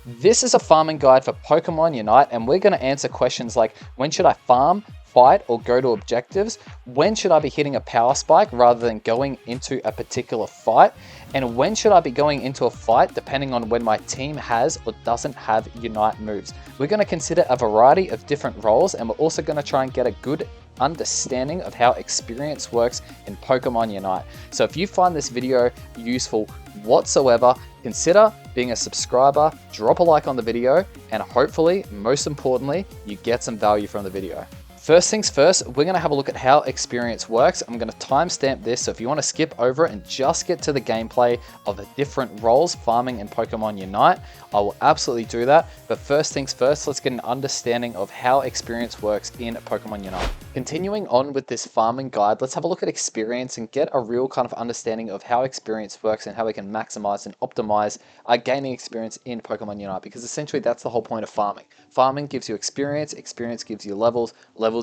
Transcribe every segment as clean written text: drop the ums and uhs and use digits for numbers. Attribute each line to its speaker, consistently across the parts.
Speaker 1: This is a farming guide for Pokemon Unite, and we're going to answer questions like, when should I farm, fight, or go to objectives? When should I be hitting a power spike rather than going into a particular fight? And when should I be going into a fight depending on when my team has or doesn't have Unite moves? We're going to consider a variety of different roles, and we're also going to try and get a good understanding of how experience works in Pokemon Unite. So if you find this video useful whatsoever, consider being a subscriber, drop a like on the video, and hopefully, most importantly, you get some value from the video. First things first, we're going to have a look at how experience works. I'm going to timestamp this, so if you want to skip over it and just get to the gameplay of the different roles farming in Pokemon Unite, I will absolutely do that. But first things first, let's get an understanding of how experience works in Pokemon Unite. Continuing on with this farming guide, let's have a look at experience and get a real kind of understanding of how experience works and how we can maximize and optimize gaining experience in Pokemon Unite, because essentially that's the whole point of farming. Farming gives you experience, experience gives you levels, levels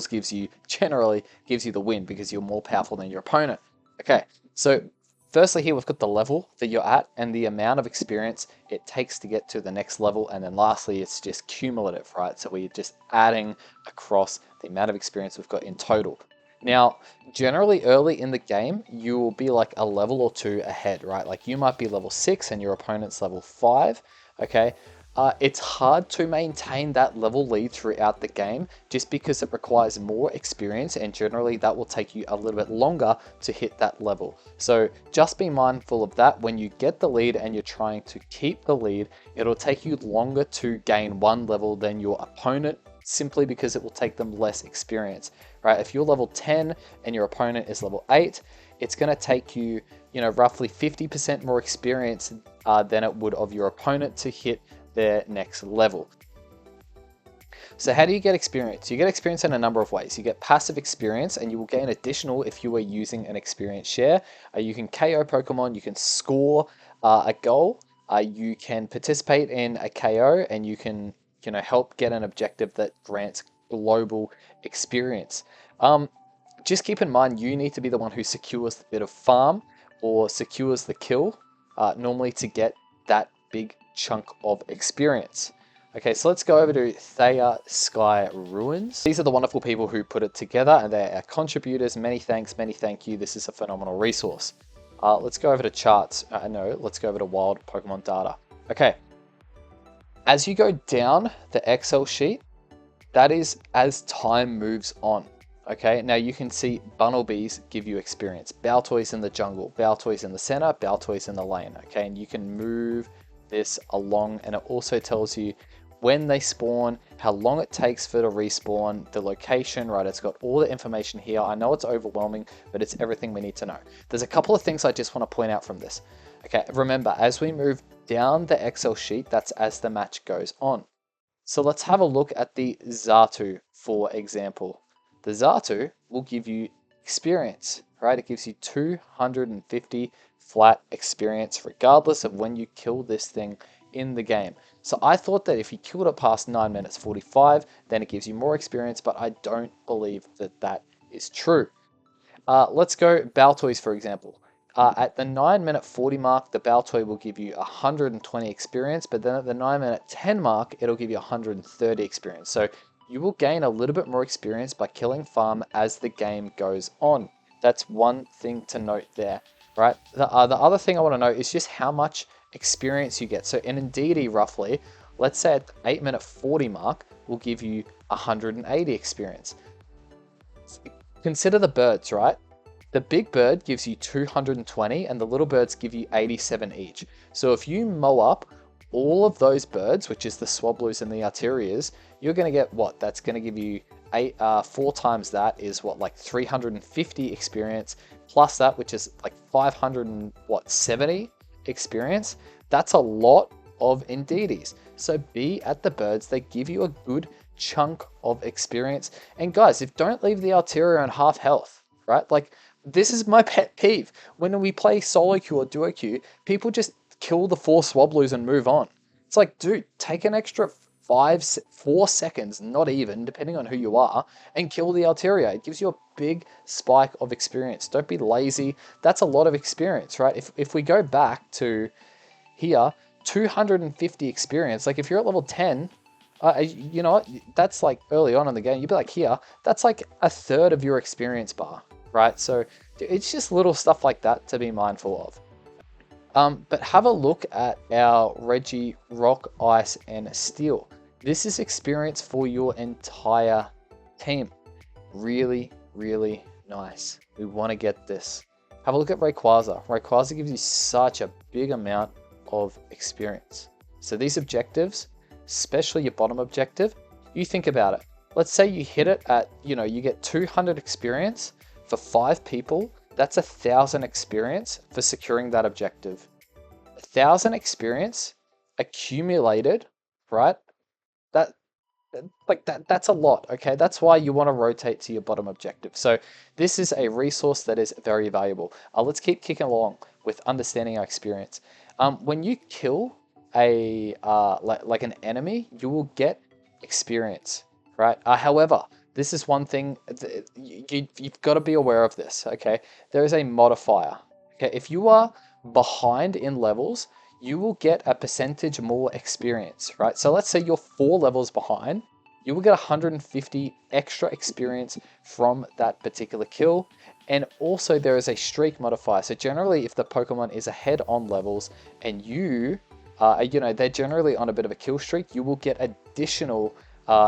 Speaker 1: generally gives you the win because you're more powerful than your opponent. Okay, so firstly here we've got the level that you're at and the amount of experience it takes to get to the next level, and then lastly it's just cumulative, right? So we're just adding across the amount of experience we've got in total. Now, generally early in the game, you will be like a level or two ahead, right? Like you might be level 6 and your opponent's level 5, okay? It's hard to maintain that level lead throughout the game just because it requires more experience, and generally that will take you a little bit longer to hit that level. So just be mindful of that. When you get the lead and you're trying to keep the lead, it'll take you longer to gain one level than your opponent, simply because it will take them less experience, right? If you're level 10 and your opponent is level 8, it's going to take you, roughly 50% more experience than it would of your opponent to hit their next level. So how do you get experience? You get experience in a number of ways. You get passive experience, and you will gain additional if you are using an experience share. You can KO Pokemon, you can score a goal, you can participate in a KO, and you can help get an objective that grants global experience. Just keep in mind, you need to be the one who secures the bit of farm or secures the kill, normally to get that big chunk of experience. Okay, so let's go over to Thea Sky Ruins. These are the wonderful people who put it together, and they're our contributors. Many thanks, many thank you. This is a phenomenal resource. Let's go over to charts. Let's go over to wild Pokemon data. Okay, as you go down the Excel sheet, that is as time moves on. Okay, now you can see Bunnelbees give you experience. Baltoys in the jungle, Baltoys in the center, Baltoys in the lane. Okay, and you can move this along, and it also tells you when they spawn, how long it takes for to respawn, the location, right? It's got all the information here. I know it's overwhelming, but it's everything we need to know. There's a couple of things I just want to point out from this. Okay, remember, as we move down the Excel sheet, that's as the match goes on. So let's have a look at the Xatu, for example. The Xatu will give you experience, right? It gives you 250 flat experience regardless of when you kill this thing in the game. So I thought that if you killed it past 9 minutes 45, then it gives you more experience, but I don't believe that that is true. Let's go Baltoys, for example. At the 9 minute 40 mark, the Baltoy will give you 120 experience, but then at the 9 minute 10 mark, it'll give you 130 experience. So you will gain a little bit more experience by killing farm as the game goes on. That's one thing to note there, right? The other thing I want to note is just how much experience you get. So in Indeedee, roughly, let's say at the 8 minute 40 mark, will give you 180 experience. Consider the birds, right? The big bird gives you 220 and the little birds give you 87 each. So if you mow up all of those birds, which is the Swablues and the Arterias, you're going to get what? That's going to give you 4 times that is what, like 350 experience, plus that, which is like 570 experience. That's a lot of Indeedees. So be at the birds, they give you a good chunk of experience. And guys, don't leave the Arteria on half health, right? Like, this is my pet peeve. When we play solo queue or duo queue, people just kill the 4 Swablues and move on. It's like, dude, take an extra 4 seconds, not even, depending on who you are, and kill the Altaria. It gives you a big spike of experience. Don't be lazy. That's a lot of experience, right? If we go back to here, 250 experience. Like if you're at level 10, you know what? That's like early on in the game. You'd be like, here, that's like a third of your experience bar, right? So it's just little stuff like that to be mindful of. But have a look at our Reggie, Rock, Ice, and Steel. This is experience for your entire team. Really, really nice. We want to get this. Have a look at Rayquaza. Rayquaza gives you such a big amount of experience. So these objectives, especially your bottom objective, you think about it. Let's say you hit it at, you get 200 experience for 5 people. That's 1,000 experience for securing that objective. 1,000 experience accumulated, right? That's a lot, okay? That's why you want to rotate to your bottom objective. So this is a resource that is very valuable. Let's keep kicking along with understanding our experience. When you kill a like an enemy, you will get experience, right? However, this is one thing you've got to be aware of this, okay? There is a modifier, okay? If you are behind in levels, you will get a percentage more experience, right? So let's say you're 4 levels behind, you will get 150 extra experience from that particular kill. And also there is a streak modifier. So generally if the Pokemon is ahead on levels and they're generally on a bit of a kill streak, you will get additional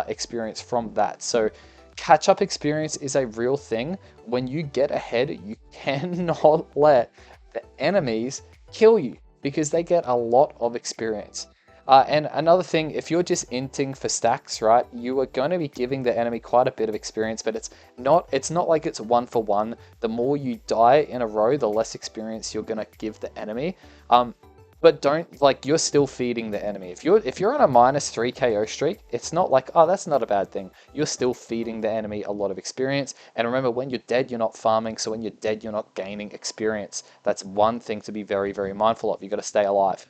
Speaker 1: experience from that. So catch-up experience is a real thing. When you get ahead, you cannot let the enemies kill you, because they get a lot of experience. And another thing, if you're just inting for stacks, right, you are going to be giving the enemy quite a bit of experience, but it's not like it's 1 for 1. The more you die in a row, the less experience you're going to give the enemy. But you're still feeding the enemy. If you're on a -3 KO streak, it's not like, oh, that's not a bad thing. You're still feeding the enemy a lot of experience. And remember, when you're dead, you're not farming. So when you're dead, you're not gaining experience. That's one thing to be very, very mindful of. You've got to stay alive.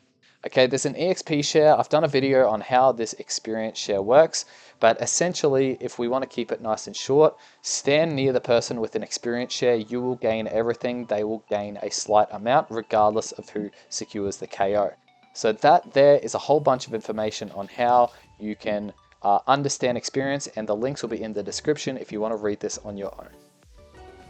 Speaker 1: Okay, there's an EXP share. I've done a video on how this experience share works, but essentially, if we want to keep it nice and short, stand near the person with an experience share. You will gain everything. They will gain a slight amount, regardless of who secures the KO. So that there is a whole bunch of information on how you can understand experience, and the links will be in the description if you want to read this on your own.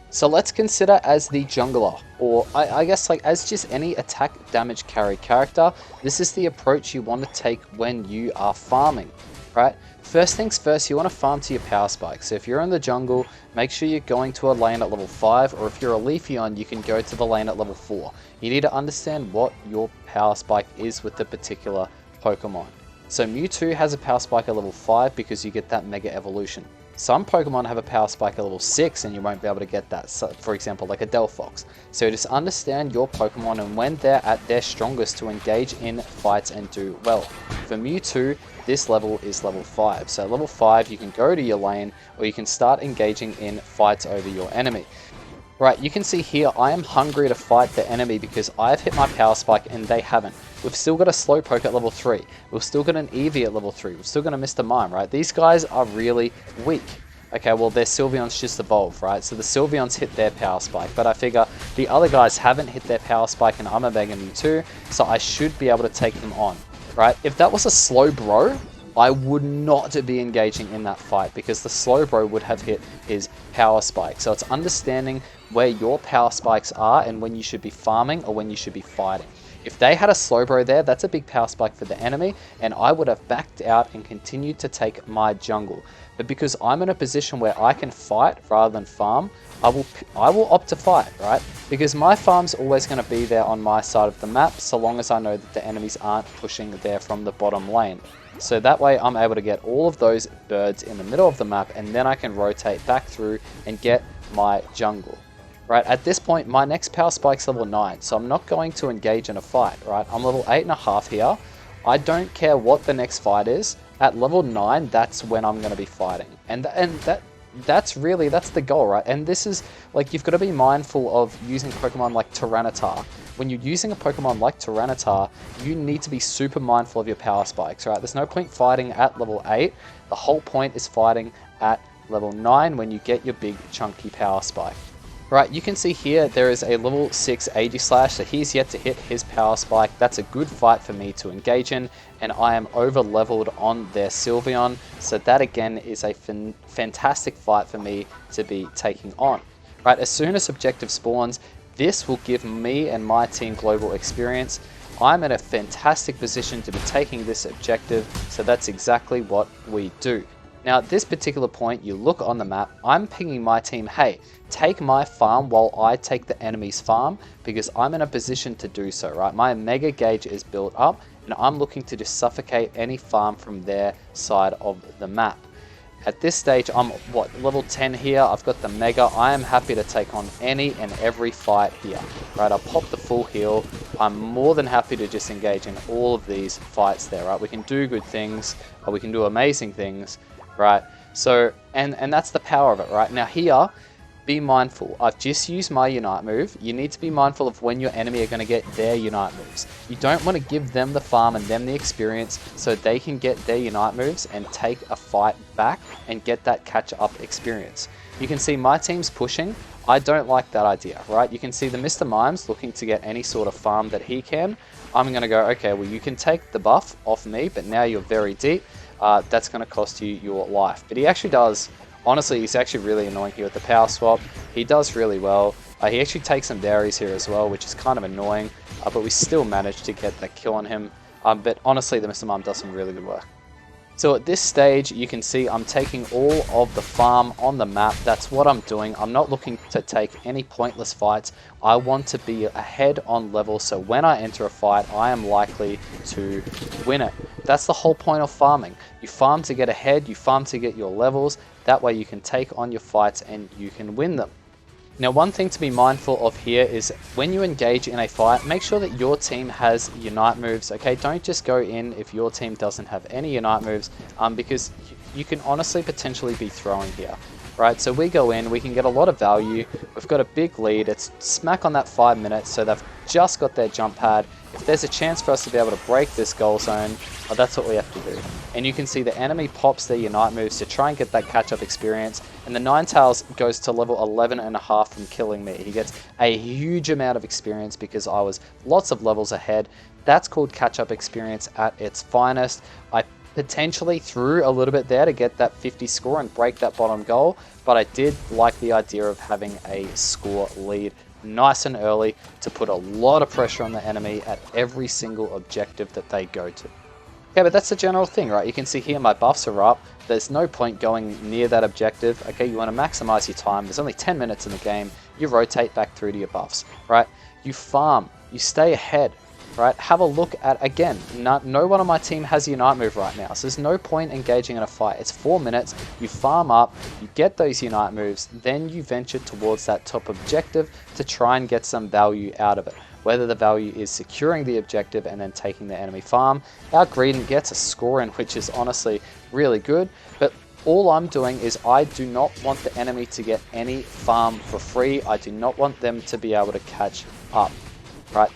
Speaker 1: So let's consider as the jungler, or I guess like as just any attack damage carry character, this is the approach you want to take when you are farming, right? First things first, you want to farm to your power spike. So if you're in the jungle, make sure you're going to a lane at level 5, or if you're a Leafeon, you can go to the lane at level 4. You need to understand what your power spike is with the particular Pokemon. So Mewtwo has a power spike at level 5 because you get that Mega Evolution. Some Pokemon have a power spike at level 6 and you won't be able to get that, so, for example, like a Delphox. So just understand your Pokemon and when they're at their strongest to engage in fights and do well. For Mewtwo, this level is level 5. So level 5, you can go to your lane, or you can start engaging in fights over your enemy. Right, you can see here I am hungry to fight the enemy because I've hit my power spike and they haven't. We've still got a Slowpoke at level 3. We've still got an Eevee at level 3. We've still got a Mr. Mime, right? These guys are really weak. Okay, well, their Sylveon's just evolved, right? So the Sylveons hit their power spike, but I figure the other guys haven't hit their power spike and I'm a Mega Mewtwo, so I should be able to take them on, right? If that was a Slowbro, I would not be engaging in that fight because the Slowbro would have hit his power spike. So it's understanding where your power spikes are and when you should be farming or when you should be fighting. If they had a Slowbro there, that's a big power spike for the enemy, and I would have backed out and continued to take my jungle. But because I'm in a position where I can fight rather than farm, I will opt to fight, right? Because my farm's always going to be there on my side of the map, so long as I know that the enemies aren't pushing there from the bottom lane. So that way I'm able to get all of those birds in the middle of the map, and then I can rotate back through and get my jungle. Right, at this point, my next power spike's level 9, so I'm not going to engage in a fight, right? I'm level 8.5 here. I don't care what the next fight is. At level 9, that's when I'm going to be fighting. And that's the goal, right? And this is, like, you've got to be mindful of using Pokemon like Tyranitar. When you're using a Pokemon like Tyranitar, you need to be super mindful of your power spikes, right? There's no point fighting at level 8. The whole point is fighting at level 9 when you get your big chunky power spike. Right, you can see here there is a level 6 Aegislash, so he's yet to hit his power spike. That's a good fight for me to engage in, and I am over leveled on their Sylveon, so that again is a fantastic fight for me to be taking on. Right, as soon as objective spawns, this will give me and my team global experience. I'm in a fantastic position to be taking this objective, so that's exactly what we do. Now at this particular point, you look on the map, I'm pinging my team, hey, take my farm while I take the enemy's farm, because I'm in a position to do so, right? My mega gauge is built up, and I'm looking to just suffocate any farm from their side of the map. At this stage, I'm, level 10 here, I've got the mega, I am happy to take on any and every fight here, right? I'll pop the full heal, I'm more than happy to just engage in all of these fights there, right? We can do good things, or we can do amazing things, right? So, and that's the power of it, right? Now here, be mindful. I've just used my Unite move. You need to be mindful of when your enemy are going to get their Unite moves. You don't want to give them the farm and them the experience so they can get their Unite moves and take a fight back and get that catch-up experience. You can see my team's pushing. I don't like that idea, right? You can see the Mr. Mimes looking to get any sort of farm that he can. I'm going to go, okay, well, you can take the buff off me, but now you're very deep. That's going to cost you your life. But he actually does, honestly, he's actually really annoying here with the power swap. He does really well. He actually takes some dairies here as well, which is kind of annoying, but we still managed to get that kill on him. But honestly, the Mr. Mime does some really good work. So at this stage, you can see I'm taking all of the farm on the map. That's what I'm doing. I'm not looking to take any pointless fights. I want to be ahead on level, so when I enter a fight, I am likely to win it. That's the whole point of farming. You farm to get ahead, you farm to get your levels. That way you can take on your fights and you can win them. Now, one thing to be mindful of here is when you engage in a fight, make sure that your team has Unite moves, okay? Don't just go in if your team doesn't have any Unite moves, because you can honestly potentially be throwing here, right? So we go in, we can get a lot of value, we've got a big lead, it's smack on that 5 minutes, so they've just got their jump pad. If there's a chance for us to be able to break this goal zone, that's what we have to do. And you can see the enemy pops their Unite moves to try and get that catch-up experience, and the Ninetales goes to level 11.5 from killing me. He gets a huge amount of experience because I was lots of levels ahead. That's called catch-up experience at its finest. I potentially threw a little bit there to get that 50 score and break that bottom goal, but I did like the idea of having a score lead nice and early to put a lot of pressure on the enemy at every single objective that they go to. Okay, but that's the general thing, right? You can see here my buffs are up. There's no point going near that objective. Okay, you want to maximize your time. There's only 10 minutes in the game. You rotate back through to your buffs, right? You farm. You stay ahead, right? Have a look at, again, no one on my team has a Unite move right now, so there's no point engaging in a fight. It's 4 minutes. You farm up, you get those Unite moves, then you venture towards that top objective to try and get some value out of it. Whether the value is securing the objective and then taking the enemy farm. Our Greedent gets a score in, which is honestly really good, but all I'm doing is I do not want the enemy to get any farm for free. I do not want them to be able to catch up, right?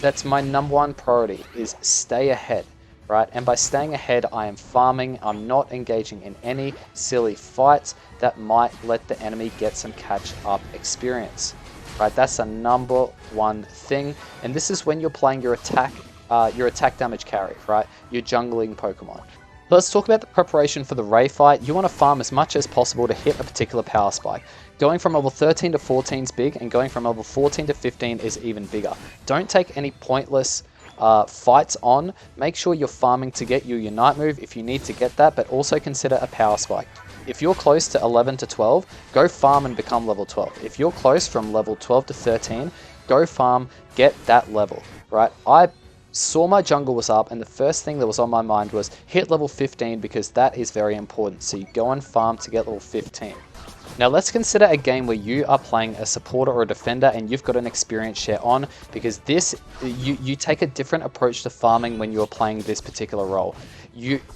Speaker 1: That's my #1 priority, is stay ahead, right? And by staying ahead, I am farming. I'm not engaging in any silly fights that might let the enemy get some catch up experience. Right, that's the #1 thing, and this is when you're playing your attack damage carry, right? You're jungling Pokemon. Let's talk about the preparation for the Ray fight. You want to farm as much as possible to hit a particular power spike. Going from level 13 to 14 is big, and going from level 14 to 15 is even bigger. Don't take any pointless fights on. Make sure you're farming to get your Unite move if you need to get that, but also consider a power spike. If you're close to 11 to 12, go farm and become level 12. If you're close from level 12 to 13, go farm, get that level, right? I saw my jungle was up, and the first thing that was on my mind was hit level 15, because that is very important. So you go and farm to get level 15. Now let's consider a game where you are playing a supporter or a defender and you've got an experience share on, because this you take a different approach to farming when you're playing this particular role.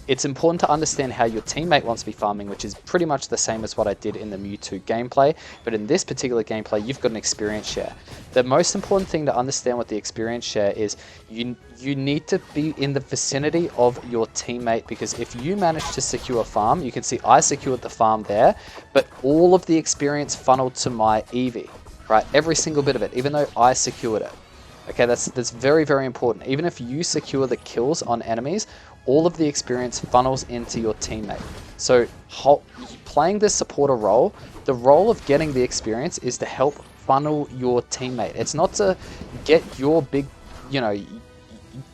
Speaker 1: It's important to understand how your teammate wants to be farming, which is pretty much the same as what I did in the Mewtwo gameplay, but in this particular gameplay, you've got an experience share. The most important thing to understand with the experience share is you need to be in the vicinity of your teammate, because if you manage to secure a farm, you can see I secured the farm there, but all of the experience funneled to my Eevee. right? Every single bit of it, even though I secured it. Okay, that's very, very important. Even if you secure the kills on enemies, all of the experience funnels into your teammate. So playing this supporter role, the role of getting the experience is to help funnel your teammate. It's not to get your big,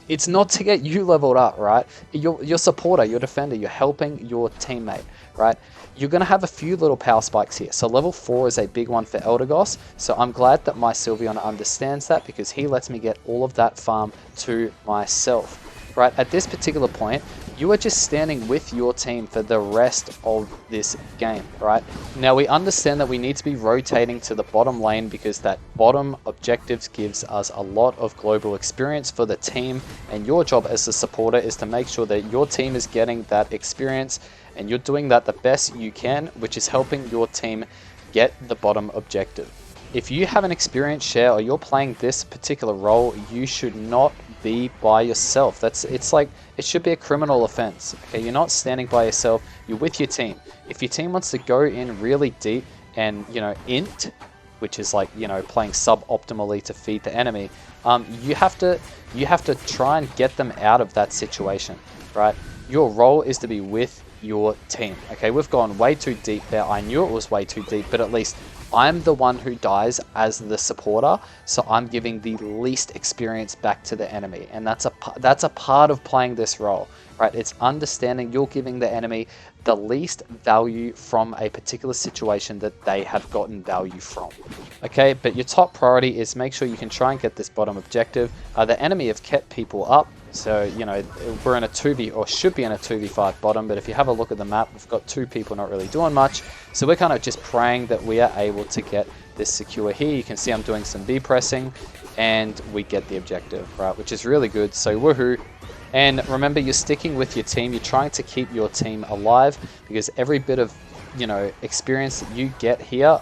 Speaker 1: it's not to get you leveled up, right? Your supporter, your defender, you're helping your teammate, right? You're going to have a few little power spikes here. So level 4 is a big one for Eldegoss. So I'm glad that my Sylveon understands that, because he lets me get all of that farm to myself. Right, at this particular point, you are just standing with your team for the rest of this game, right? Now, we understand that we need to be rotating to the bottom lane, because that bottom objectives gives us a lot of global experience for the team, and your job as a supporter is to make sure that your team is getting that experience, and you're doing that the best you can, which is helping your team get the bottom objective. If you have an experience share or you're playing this particular role, you should not be by yourself. It should be a criminal offense. Okay, you're not standing by yourself, you're with your team. If your team wants to go in really deep and, int, which is like, playing suboptimally to feed the enemy, you have to try and get them out of that situation, right? Your role is to be with your team. Okay, we've gone way too deep there. I knew it was way too deep, but at least I'm the one who dies as the supporter, so I'm giving the least experience back to the enemy, and that's a part of playing this role, right? It's understanding you're giving the enemy the least value from a particular situation that they have gotten value from. Okay, but your top priority is make sure you can try and get this bottom objective. The enemy have kept people up, so we're in a 2v, or should be in a 2v5 bottom, but if you have a look at the map, we've got 2 people not really doing much, so we're kind of just praying that we are able to get this secure here. You can see I'm doing some B pressing, and we get the objective, right, which is really good, so woohoo. And remember, you're sticking with your team, you're trying to keep your team alive, because every bit of experience that you get here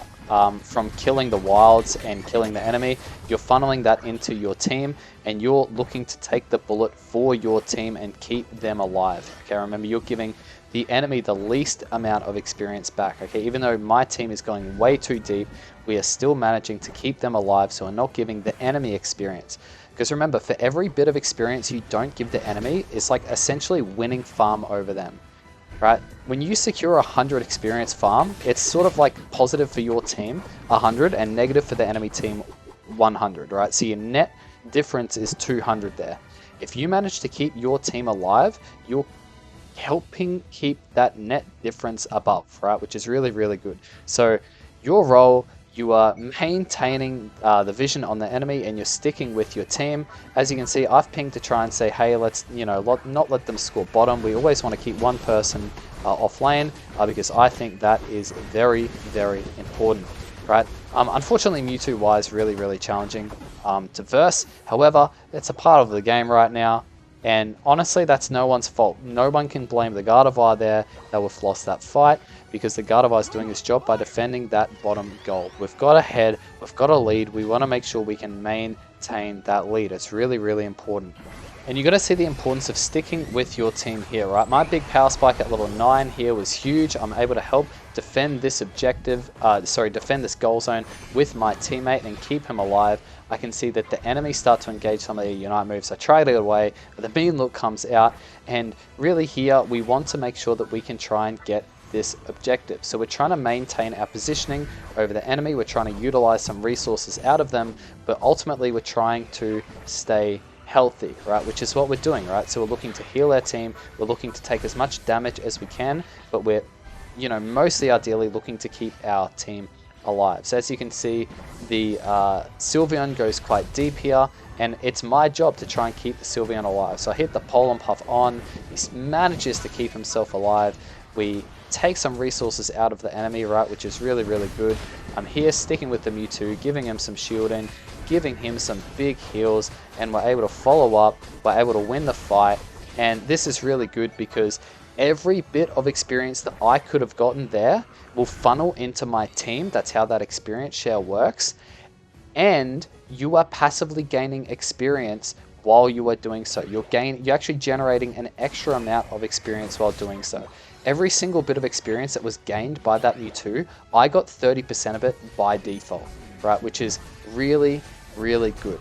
Speaker 1: from killing the wilds and killing the enemy, you're funneling that into your team, and you're looking to take the bullet for your team and keep them alive. Okay, remember, you're giving the enemy the least amount of experience back. Okay, even though my team is going way too deep, we are still managing to keep them alive, so we're not giving the enemy experience. Because remember, for every bit of experience you don't give the enemy, it's like essentially winning farm over them. Right? When you secure 100 experience farm, it's sort of like positive for your team, 100, and negative for the enemy team, 100, right? So your net difference is 200 there. If you manage to keep your team alive, you're helping keep that net difference above, right? Which is really, really good. So your role, you are maintaining the vision on the enemy, and you're sticking with your team. As you can see, I've pinged to try and say, hey, let's not let them score bottom. We always want to keep one person off lane, because I think that is very, very important, right? Unfortunately, Mewtwo Y is really, really challenging to verse. However, it's a part of the game right now, and honestly, that's no one's fault. No one can blame the Gardevoir there that we've lost that fight, because the Gardevoir is doing his job by defending that bottom goal. We've got a head, we've got a lead, we want to make sure we can maintain that lead. It's really, really important. And you've got to see the importance of sticking with your team here, right? My big power spike at level 9 here was huge. I'm able to help defend this objective, defend this goal zone with my teammate and keep him alive. I can see that the enemy start to engage some of the Unite moves. I try to get away, but the bean look comes out, and really here we want to make sure that we can try and get this objective. So we're trying to maintain our positioning over the enemy, we're trying to utilize some resources out of them, but ultimately we're trying to stay healthy, right? Which is what we're doing, right? So we're looking to heal our team, we're looking to take as much damage as we can, but we're, mostly ideally looking to keep our team alive. So as you can see, the Sylveon goes quite deep here, and it's my job to try and keep the Sylveon alive. So I hit the Pollen Puff on, he manages to keep himself alive. We take some resources out of the enemy, right, which is really, really good. I'm here sticking with the Mewtwo, giving him some shielding, giving him some big heals, and we're able to follow up, we're able to win the fight. And this is really good because every bit of experience that I could have gotten there will funnel into my team. That's how that experience share works. And you are passively gaining experience while you are doing so. You're actually generating an extra amount of experience while doing so. Every single bit of experience that was gained by that Mewtwo, I got 30% of it by default. right? Which is really, really good.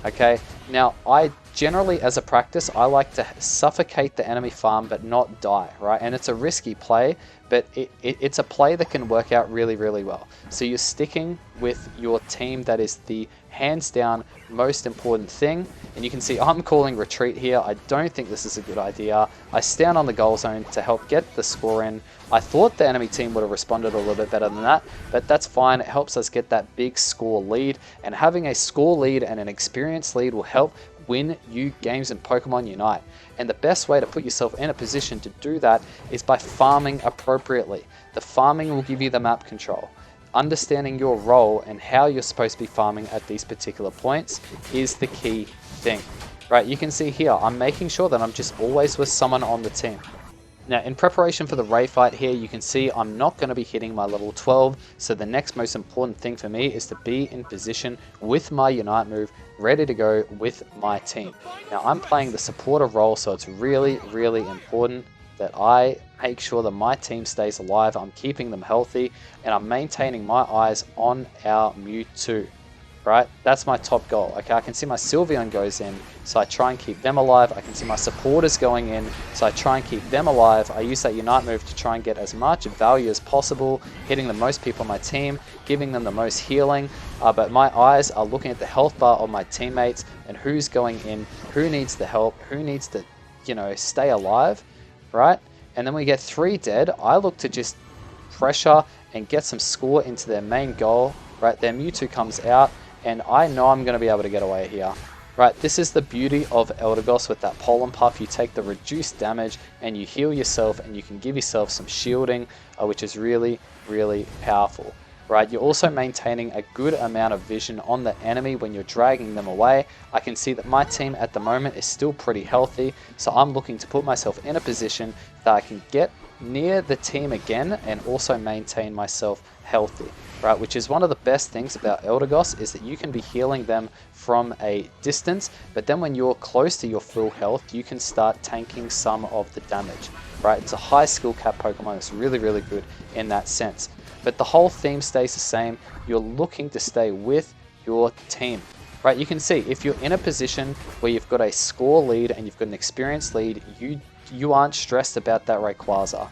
Speaker 1: Okay, now I generally, as a practice, I like to suffocate the enemy farm but not die, right? And it's a risky play, but it's a play that can work out really, really well. So you're sticking with your team. That is the hands down most important thing. And you can see I'm calling retreat here. I don't think this is a good idea. I stand on the goal zone to help get the score in. I thought the enemy team would have responded a little bit better than that, but that's fine. It helps us get that big score lead, and having a score lead and an experience lead will help win you games in Pokemon Unite. And the best way to put yourself in a position to do that is by farming appropriately. The farming will give you the map control. Understanding your role and how you're supposed to be farming at these particular points is the key thing. Right, you can see here, I'm making sure that I'm just always with someone on the team. Now, in preparation for the Ray fight here, you can see I'm not going to be hitting my level 12, so the next most important thing for me is to be in position with my Unite move, ready to go with my team. Now, I'm playing the supporter role, so it's really, really important that I make sure that my team stays alive, I'm keeping them healthy, and I'm maintaining my eyes on our Mewtwo. Right, that's my top goal. Okay, I can see my Sylveon goes in, so I try and keep them alive. I can see my supporters going in, so I try and keep them alive. I use that Unite move to try and get as much value as possible, hitting the most people on my team, giving them the most healing. But my eyes are looking at the health bar of my teammates and who's going in, who needs the help, who needs to, stay alive, right? And then we get 3 dead. I look to just pressure and get some score into their main goal, right? Their Mewtwo comes out, and I know I'm going to be able to get away here. Right, this is the beauty of Eldegoss with that Pollen Puff. You take the reduced damage and you heal yourself, and you can give yourself some shielding, which is really, really powerful. Right, you're also maintaining a good amount of vision on the enemy when you're dragging them away. I can see that my team at the moment is still pretty healthy, so I'm looking to put myself in a position that I can get near the team again and also maintain myself healthy. Right, which is one of the best things about Eldegoss, is that you can be healing them from a distance, but then when you're close to your full health, you can start tanking some of the damage. Right, it's a high skill cap Pokemon. It's really, really good in that sense. But the whole theme stays the same. You're looking to stay with your team. Right, you can see if you're in a position where you've got a score lead and you've got an experience lead, you aren't stressed about that Rayquaza.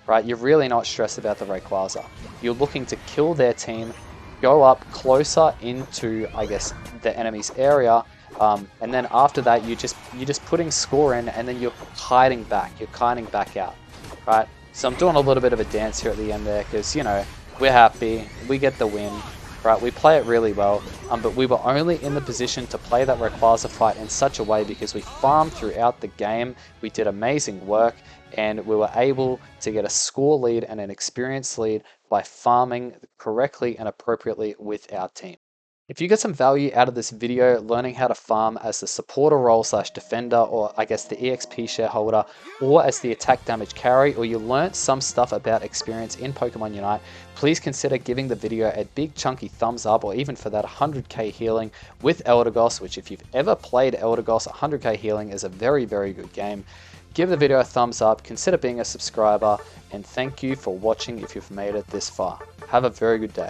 Speaker 1: Right, you're really not stressed about the Rayquaza. You're looking to kill their team, go up closer into, I guess, the enemy's area, and then after that, you're just putting score in, and then you're kiting back. You're kiting back out. Right, so I'm doing a little bit of a dance here at the end there, because we're happy, we get the win. Right, we play it really well, but we were only in the position to play that Rayquaza fight in such a way because we farmed throughout the game. We did amazing work, and we were able to get a score lead and an experience lead by farming correctly and appropriately with our team. If you get some value out of this video learning how to farm as the supporter role / defender, or I guess the EXP shareholder, or as the attack damage carry, or you learnt some stuff about experience in Pokemon Unite, please consider giving the video a big chunky thumbs up, or even for that 100k healing with Eldegoss, which if you've ever played Eldegoss, 100k healing is a very, very good game. Give the video a thumbs up, consider being a subscriber, and thank you for watching if you've made it this far. Have a very good day.